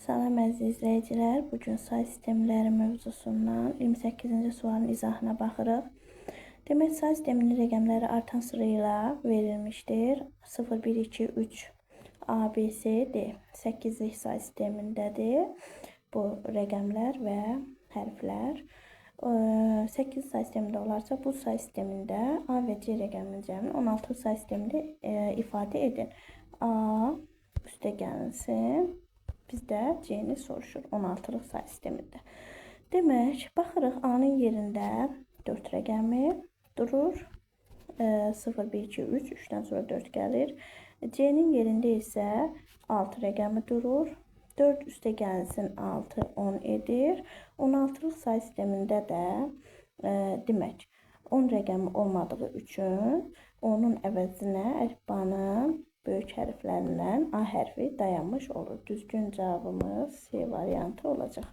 Salam əziz izləyicilər, bugün say sistemləri mövzusundan 28-ci sualın izahına baxırıq. Demək, say sisteminin rəqəmləri artan sıra ilə verilmişdir. 0, 1, 2, 3, A, B, C, D. 8-lik say sistemindədir bu rəqəmlər və hərflər. 8 say sistemində olarsa, bu say sistemində A və C rəqəminin cəmini 16 say sistemində ifadə edin. A üstə gəlsin. Bizdə C-ni soruşur 16-lıq say sistemində. Demək, baxırıq A-nın yerində 4 rəqəmi durur. 0, 1, 2, 3, 3-dən sonra 4 gəlir. C-nin yerində isə 6 rəqəmi durur. 4 üstə gəlsin 6, 10 edir. 16-lıq say sistemində də demək, 10 rəqəmi olmadığı üçün onun əvəzinə əlifbanın böyük hərflərindən A hərfi dayanmış olur. Düzgün cavabımız C variantı olacaq.